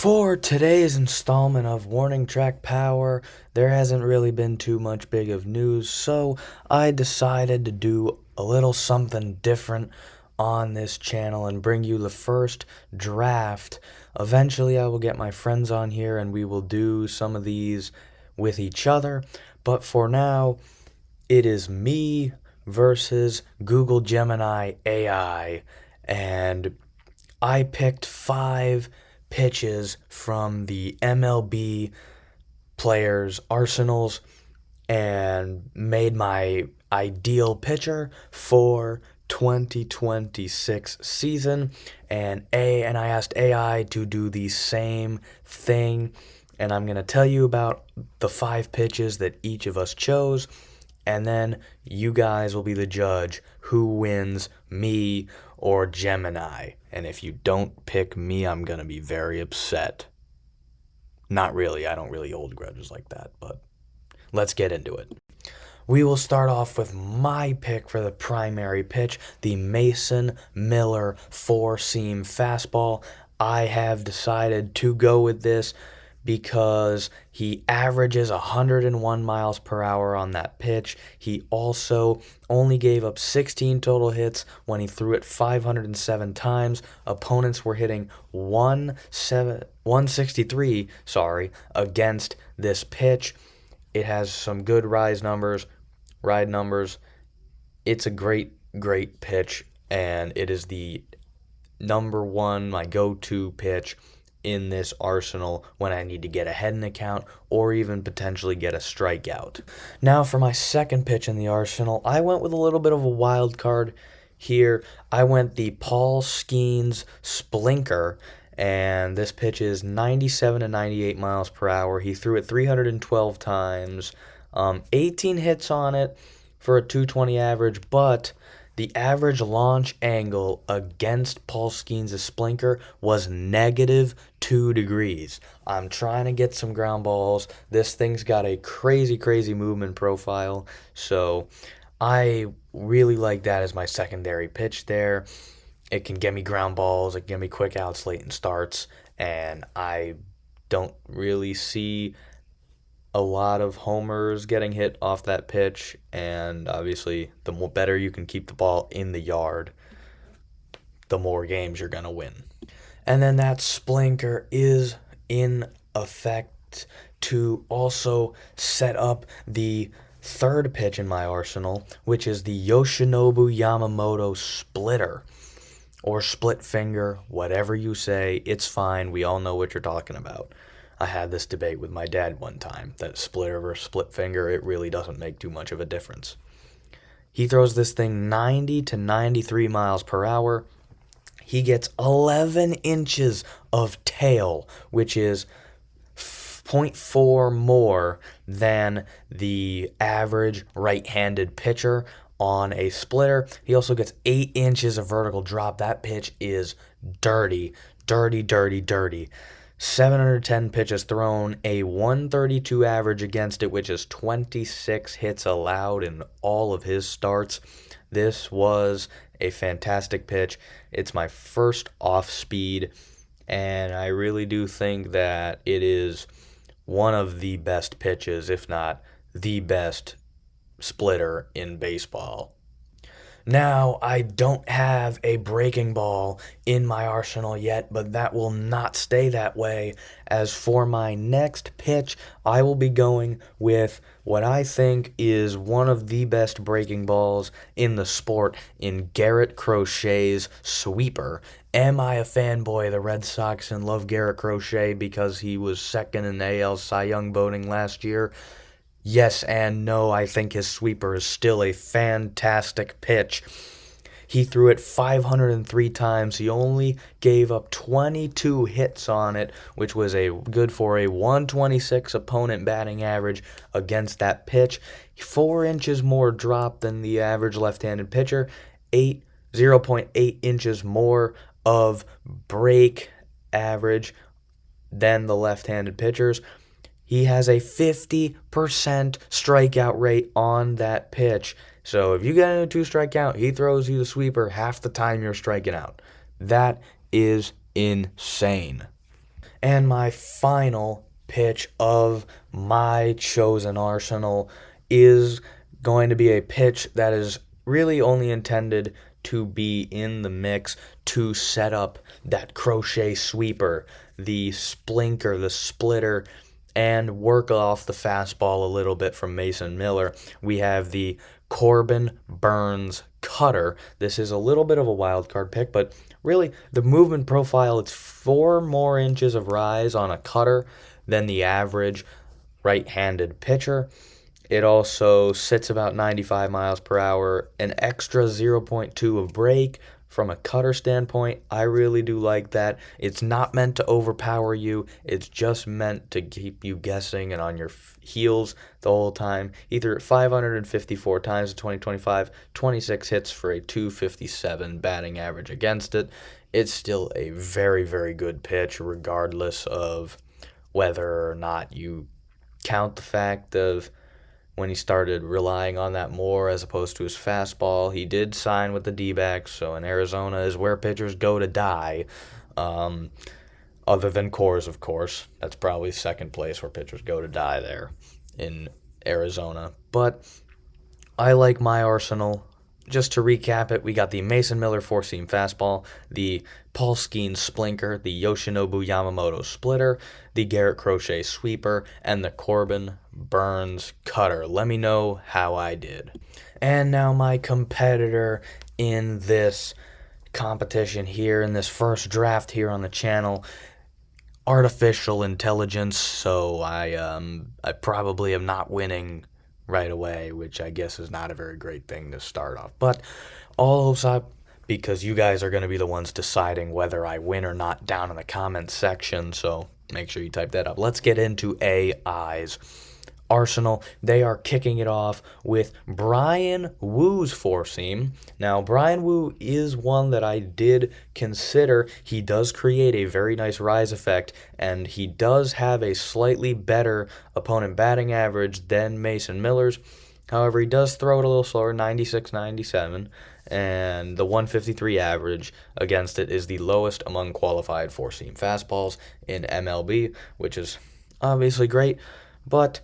For today's installment of Warning Track Power, there hasn't really been too much big of news, so I decided to do a little something different on this channel and bring you the first draft. Eventually, I will get my friends on here and we will do some of these with each other, but for now, it is me versus Google Gemini AI, and I picked 5 pitches from the MLB players' arsenals and made my ideal pitcher for 2026 season. And I asked AI to do the same thing, and I'm going to tell you about the 5 pitches that each of us chose, and then you guys will be the judge who wins, me or Gemini. And if you don't pick me, I'm going to be very upset. Not really, I don't really hold grudges like that, but let's get into it. We will start off with my pick for the primary pitch, the Mason Miller four-seam fastball. I have decided to go with this because he averages 101 miles per hour on that pitch. He also only gave up 16 total hits when he threw it 507 times. Opponents were hitting 163, against this pitch. It has some good ride numbers. It's a great pitch, and it is the number one, my go-to pitch in this arsenal when I need to get ahead in the count or even potentially get a strikeout. Now for my second pitch in the arsenal, I went with a little bit of a wild card here. I went the Paul Skeens Splinker, and this pitch is 97 to 98 miles per hour. He threw it 312 times, 18 hits on it for a 220 average, but the average launch angle against Paul Skeens' Splinker was -2 degrees. I'm trying to get some ground balls. This thing's got a crazy movement profile, so I really like that as my secondary pitch there. It can get me ground balls, it can get me quick outs late in starts, and I don't really see a lot of homers getting hit off that pitch, and obviously the better you can keep the ball in the yard, the more games you're going to win. And then that Splinker is in effect to also set up the third pitch in my arsenal, which is the Yoshinobu Yamamoto Splitter, or split finger, whatever you say, it's fine. We all know what you're talking about. I had this debate with my dad one time, that splitter versus split finger, it really doesn't make too much of a difference. He throws this thing 90 to 93 miles per hour. He gets 11 inches of tail, which is 0.4 more than the average right-handed pitcher on a splitter. He also gets 8 inches of vertical drop. That pitch is dirty. 710 pitches thrown, a 132 average against it, which is 26 hits allowed in all of his starts. This was a fantastic pitch. It's my first off speed, and I really do think that it is one of the best pitches, if not the best splitter in baseball. Now, I don't have a breaking ball in my arsenal yet, but that will not stay that way, as for my next pitch, I will be going with what I think is one of the best breaking balls in the sport, in Garrett Crochet's Sweeper. Am I a fanboy of the Red Sox and love Garrett Crochet because he was second in AL Cy Young voting last year? Yes and no, I think his sweeper is still a fantastic pitch. He threw it 503 times. He only gave up 22 hits on it, which was good for a 126 opponent batting average against that pitch. 4 inches more drop than the average left-handed pitcher. 0.8 inches more of break average than the left-handed pitchers. He has a 50% strikeout rate on that pitch. So if you get in a 2-strike count, he throws you the sweeper half the time you're striking out. That is insane. And my final pitch of my chosen arsenal is going to be a pitch that is really only intended to be in the mix to set up that crochet sweeper, the splinker, the splitter, and work off the fastball a little bit from Mason Miller. We have the Corbin Burnes cutter. This is a little bit of a wild card pick, but really the movement profile, it's 4 more inches of rise on a cutter than the average right-handed pitcher. It also sits about 95 miles per hour, an extra 0.2 of break. From a cutter standpoint, I really do like that. It's not meant to overpower you. It's just meant to keep you guessing and on your heels the whole time. He threw it 554 times in 2025, 26 hits for a 257 batting average against it. It's still a very, very good pitch, regardless of whether or not you count the fact of when he started relying on that more as opposed to his fastball. He did sign with the D-backs, so in Arizona is where pitchers go to die. Other than Coors, of course. That's probably second place where pitchers go to die there in Arizona. But I like my arsenal. Just to recap it, we got the Mason Miller four-seam fastball, the Paul Skeens splinker, the Yoshinobu Yamamoto splitter, the Garrett Crochet sweeper, and the Corbin Burnes cutter. Let me know how I did. And now my competitor in this competition here, in this first draft here on the channel, artificial intelligence, so I probably am not winning right away, which I guess is not a very great thing to start off. But all hopes up, because you guys are going to be the ones deciding whether I win or not down in the comments section, so make sure you type that up. Let's get into AI's arsenal. They are kicking it off with Bryan Woo's four-seam. Now, Bryan Woo is one that I did consider. He does create a very nice rise effect, and he does have a slightly better opponent batting average than Mason Miller's. However, he does throw it a little slower, 96, 97, and the 153 average against it is the lowest among qualified four-seam fastballs in MLB, which is obviously great, but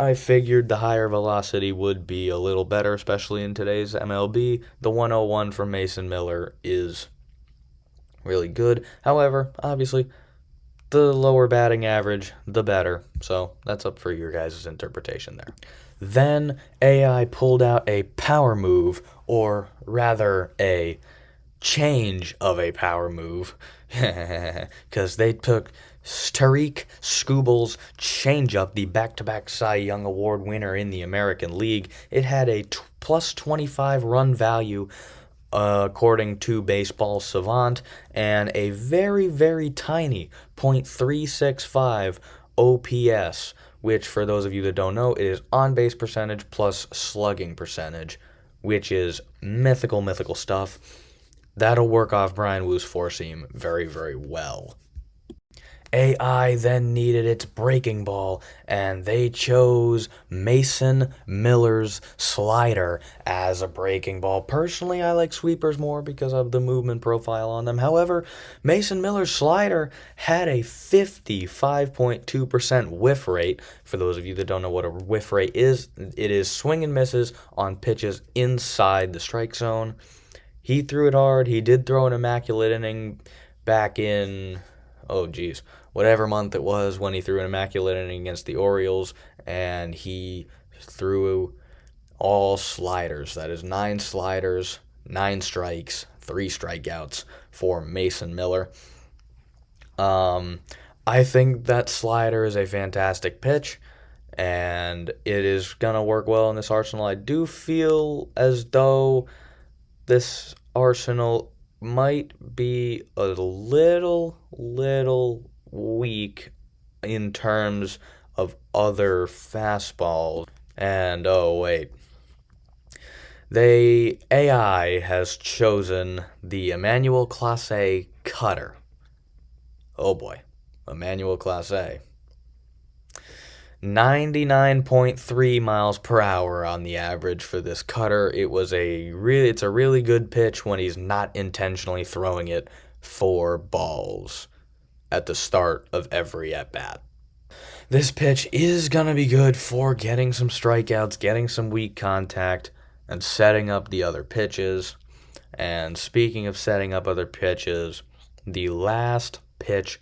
I figured the higher velocity would be a little better, especially in today's MLB. The 101 from Mason Miller is really good. However, obviously, the lower batting average, the better. So that's up for your guys' interpretation there. Then AI pulled out a power move, or rather a change of a power move, because they took Tariq Skubal's changeup, the back-to-back Cy Young Award winner in the American League. It had a plus 25 run value, according to Baseball Savant, and a very, very tiny .365 OPS, which, for those of you that don't know, is on-base percentage plus slugging percentage, which is mythical stuff. That'll work off Bryan Woo's four-seam very, very well. AI then needed its breaking ball, and they chose Mason Miller's slider as a breaking ball. Personally, I like sweepers more because of the movement profile on them. However, Mason Miller's slider had a 55.2% whiff rate. For those of you that don't know what a whiff rate is, it is swing and misses on pitches inside the strike zone. He threw it hard. He did throw an immaculate inning back in, whatever month it was when he threw an immaculate inning against the Orioles, and he threw all sliders. That is 9 sliders, 9 strikes, 3 strikeouts for Mason Miller. I think that slider is a fantastic pitch, and it is going to work well in this arsenal. I do feel as though this arsenal might be a little weak in terms of other fastballs. And the AI has chosen the Emmanuel Clase cutter. Oh boy, Emmanuel Clase. 99.3 miles per hour on the average for this cutter. It's a really good pitch when he's not intentionally throwing it for balls. at the start of every at-bat. This pitch is going to be good for getting some strikeouts, getting some weak contact, and setting up the other pitches. And speaking of setting up other pitches, the last pitch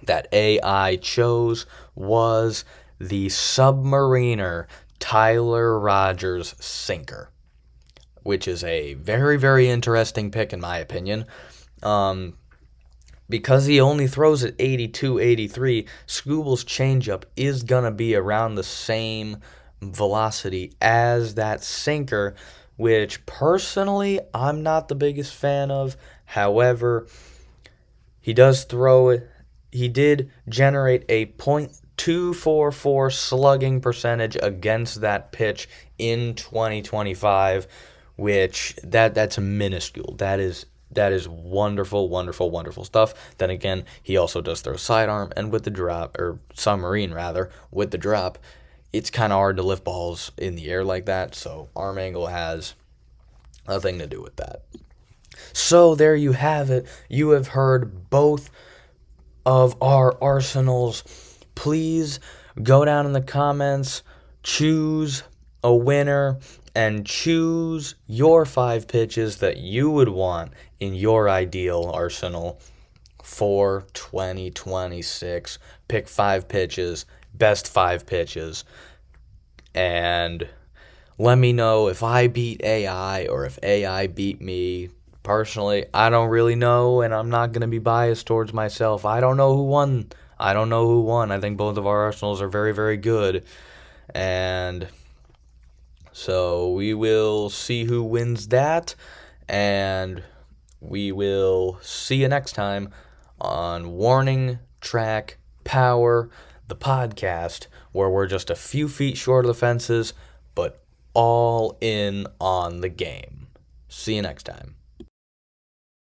that AI chose was the Submariner Tyler Rogers sinker, which is a very, very interesting pick in my opinion. Because he only throws at 82, 83, Skubal's changeup is going to be around the same velocity as that sinker, which personally I'm not the biggest fan of. However, he does throw it. He did generate a .244 slugging percentage against that pitch in 2025, which that's minuscule. That is wonderful, wonderful, wonderful stuff. Then again, he also does throw sidearm, and with the drop, or submarine rather, with the drop, it's kind of hard to lift balls in the air like that, so arm angle has nothing to do with that. So there you have it. You have heard both of our arsenals. Please go down in the comments, choose a winner, and choose your 5 pitches that you would want in your ideal arsenal for 2026. Pick 5 pitches, best 5 pitches, and let me know if I beat AI or if AI beat me. Personally, I don't really know, and I'm not going to be biased towards myself. I don't know who won. I think both of our arsenals are very, very good. And so we will see who wins that, and we will see you next time on Warning Track Power, the podcast, where we're just a few feet short of the fences, but all in on the game. See you next time.